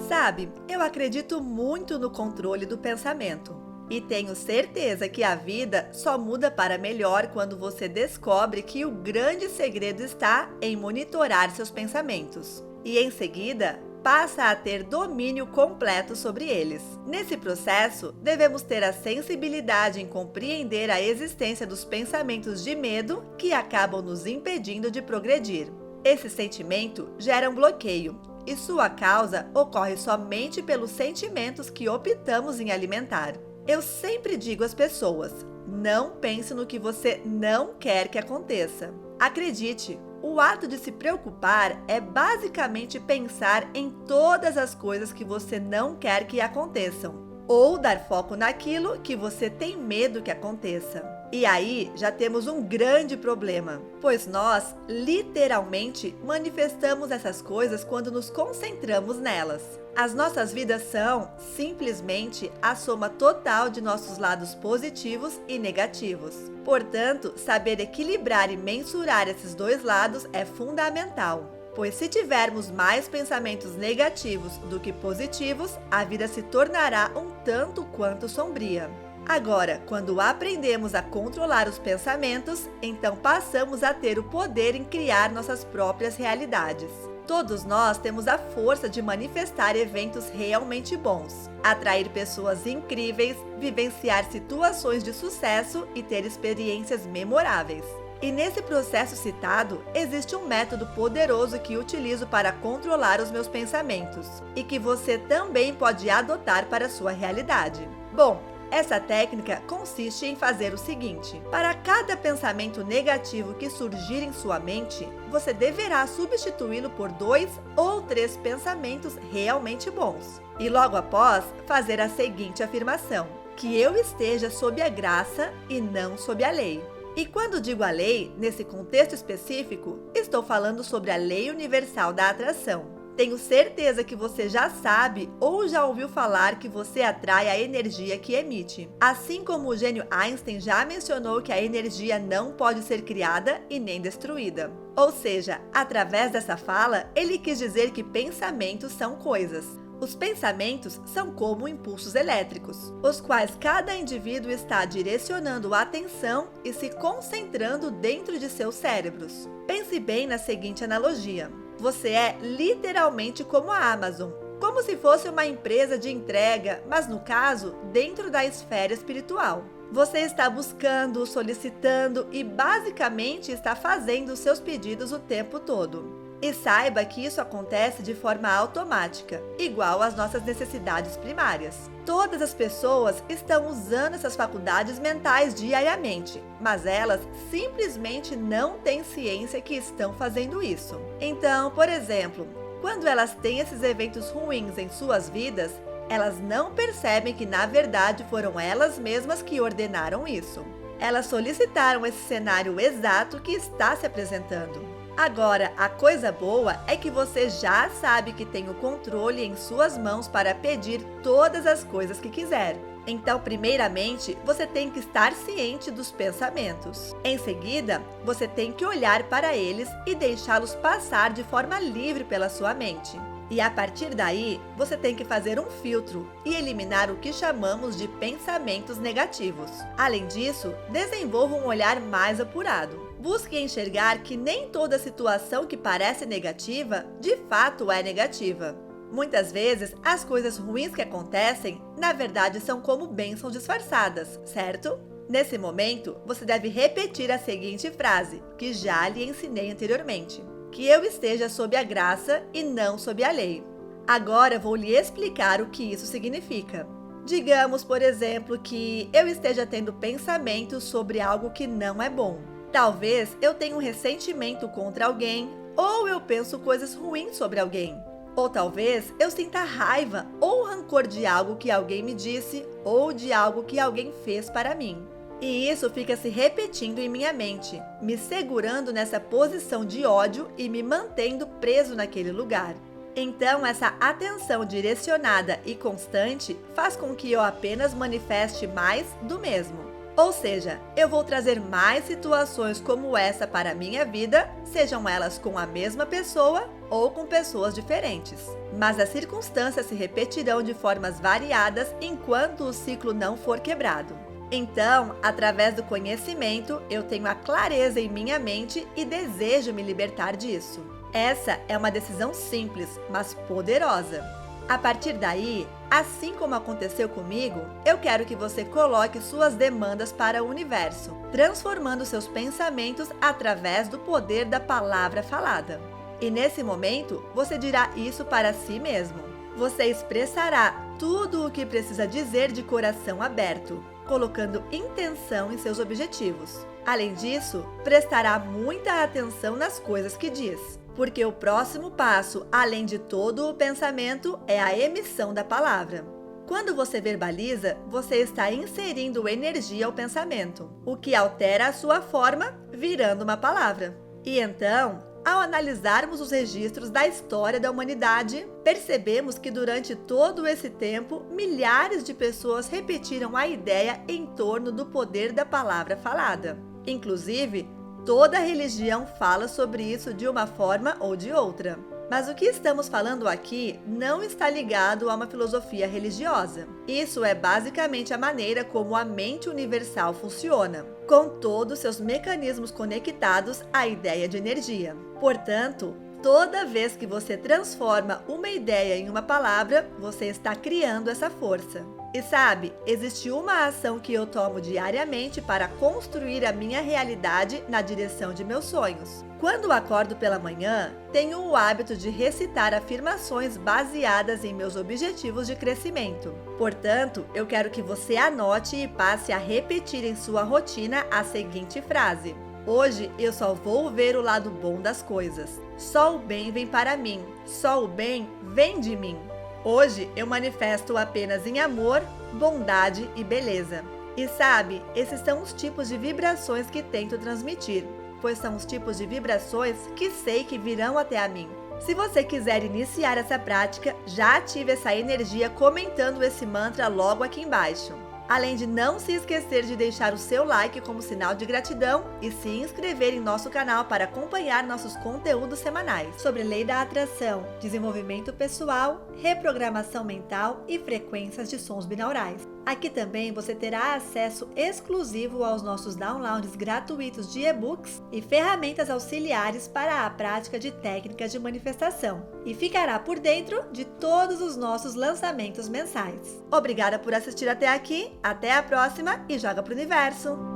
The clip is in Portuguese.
Sabe, eu acredito muito no controle do pensamento. E tenho certeza que a vida só muda para melhor quando você descobre que o grande segredo está em monitorar seus pensamentos. E em seguida, passa a ter domínio completo sobre eles. Nesse processo, devemos ter a sensibilidade em compreender a existência dos pensamentos de medo que acabam nos impedindo de progredir. Esse sentimento gera um bloqueio, e sua causa ocorre somente pelos sentimentos que optamos em alimentar. Eu sempre digo às pessoas: não pense no que você não quer que aconteça. Acredite, o ato de se preocupar é basicamente pensar em todas as coisas que você não quer que aconteçam, ou dar foco naquilo que você tem medo que aconteça. E aí já temos um grande problema, pois nós, literalmente, manifestamos essas coisas quando nos concentramos nelas. As nossas vidas são, simplesmente, a soma total de nossos lados positivos e negativos. Portanto, saber equilibrar e mensurar esses dois lados é fundamental. Pois se tivermos mais pensamentos negativos do que positivos, a vida se tornará um tanto quanto sombria. Agora, quando aprendemos a controlar os pensamentos, então passamos a ter o poder em criar nossas próprias realidades. Todos nós temos a força de manifestar eventos realmente bons, atrair pessoas incríveis, vivenciar situações de sucesso e ter experiências memoráveis. E nesse processo citado, existe um método poderoso que utilizo para controlar os meus pensamentos e que você também pode adotar para a sua realidade. Bom, essa técnica consiste em fazer o seguinte: para cada pensamento negativo que surgir em sua mente, você deverá substituí-lo por 2 ou 3 pensamentos realmente bons. E logo após, fazer a seguinte afirmação: que eu esteja sob a graça e não sob a lei. E quando digo a lei, nesse contexto específico, estou falando sobre a lei universal da atração. Tenho certeza que você já sabe ou já ouviu falar que você atrai a energia que emite. Assim como o gênio Einstein já mencionou que a energia não pode ser criada e nem destruída. Ou seja, através dessa fala, ele quis dizer que pensamentos são coisas. Os pensamentos são como impulsos elétricos, os quais cada indivíduo está direcionando a atenção e se concentrando dentro de seus cérebros. Pense bem na seguinte analogia: você é literalmente como a Amazon, como se fosse uma empresa de entrega, mas no caso, dentro da esfera espiritual. Você está buscando, solicitando e basicamente está fazendo os seus pedidos o tempo todo. E saiba que isso acontece de forma automática, igual às nossas necessidades primárias. Todas as pessoas estão usando essas faculdades mentais diariamente, mas elas simplesmente não têm ciência que estão fazendo isso. Então, por exemplo, quando elas têm esses eventos ruins em suas vidas, elas não percebem que na verdade foram elas mesmas que ordenaram isso. Elas solicitaram esse cenário exato que está se apresentando. Agora, a coisa boa é que você já sabe que tem o controle em suas mãos para pedir todas as coisas que quiser. Então, primeiramente, você tem que estar ciente dos pensamentos. Em seguida, você tem que olhar para eles e deixá-los passar de forma livre pela sua mente. E a partir daí, você tem que fazer um filtro e eliminar o que chamamos de pensamentos negativos. Além disso, desenvolva um olhar mais apurado. Busque enxergar que nem toda situação que parece negativa, de fato é negativa. Muitas vezes, as coisas ruins que acontecem, na verdade, são como bênçãos disfarçadas, certo? Nesse momento, você deve repetir a seguinte frase, que já lhe ensinei anteriormente: que eu esteja sob a graça e não sob a lei. Agora vou lhe explicar o que isso significa. Digamos, por exemplo, que eu esteja tendo pensamentos sobre algo que não é bom. Talvez eu tenha um ressentimento contra alguém, ou eu penso coisas ruins sobre alguém. Ou talvez eu sinta raiva ou rancor de algo que alguém me disse, ou de algo que alguém fez para mim. E isso fica se repetindo em minha mente, me segurando nessa posição de ódio e me mantendo preso naquele lugar. Então, essa atenção direcionada e constante faz com que eu apenas manifeste mais do mesmo. Ou seja, eu vou trazer mais situações como essa para a minha vida, sejam elas com a mesma pessoa ou com pessoas diferentes. Mas as circunstâncias se repetirão de formas variadas enquanto o ciclo não for quebrado. Então, através do conhecimento, eu tenho a clareza em minha mente e desejo me libertar disso. Essa é uma decisão simples, mas poderosa. A partir daí, assim como aconteceu comigo, eu quero que você coloque suas demandas para o universo, transformando seus pensamentos através do poder da palavra falada. E nesse momento, você dirá isso para si mesmo. Você expressará tudo o que precisa dizer de coração aberto, colocando intenção em seus objetivos. Além disso, prestará muita atenção nas coisas que diz, porque o próximo passo, além de todo o pensamento, é a emissão da palavra. Quando você verbaliza, você está inserindo energia ao pensamento, o que altera a sua forma, virando uma palavra. E então, ao analisarmos os registros da história da humanidade, percebemos que durante todo esse tempo, milhares de pessoas repetiram a ideia em torno do poder da palavra falada. Inclusive, toda religião fala sobre isso de uma forma ou de outra. Mas o que estamos falando aqui não está ligado a uma filosofia religiosa. Isso é basicamente a maneira como a mente universal funciona, com todos seus mecanismos conectados à ideia de energia. Portanto, toda vez que você transforma uma ideia em uma palavra, você está criando essa força. E sabe, existe uma ação que eu tomo diariamente para construir a minha realidade na direção de meus sonhos. Quando acordo pela manhã, tenho o hábito de recitar afirmações baseadas em meus objetivos de crescimento. Portanto, eu quero que você anote e passe a repetir em sua rotina a seguinte frase: hoje eu só vou ver o lado bom das coisas. Só o bem vem para mim. Só o bem vem de mim. Hoje eu manifesto apenas em amor, bondade e beleza. E sabe, esses são os tipos de vibrações que tento transmitir, pois são os tipos de vibrações que sei que virão até a mim. Se você quiser iniciar essa prática, já ative essa energia comentando esse mantra logo aqui embaixo. Além de não se esquecer de deixar o seu like como sinal de gratidão e se inscrever em nosso canal para acompanhar nossos conteúdos semanais sobre lei da atração, desenvolvimento pessoal, reprogramação mental e frequências de sons binaurais. Aqui também você terá acesso exclusivo aos nossos downloads gratuitos de e-books e ferramentas auxiliares para a prática de técnicas de manifestação. E ficará por dentro de todos os nossos lançamentos mensais. Obrigada por assistir até aqui, até a próxima e joga pro universo!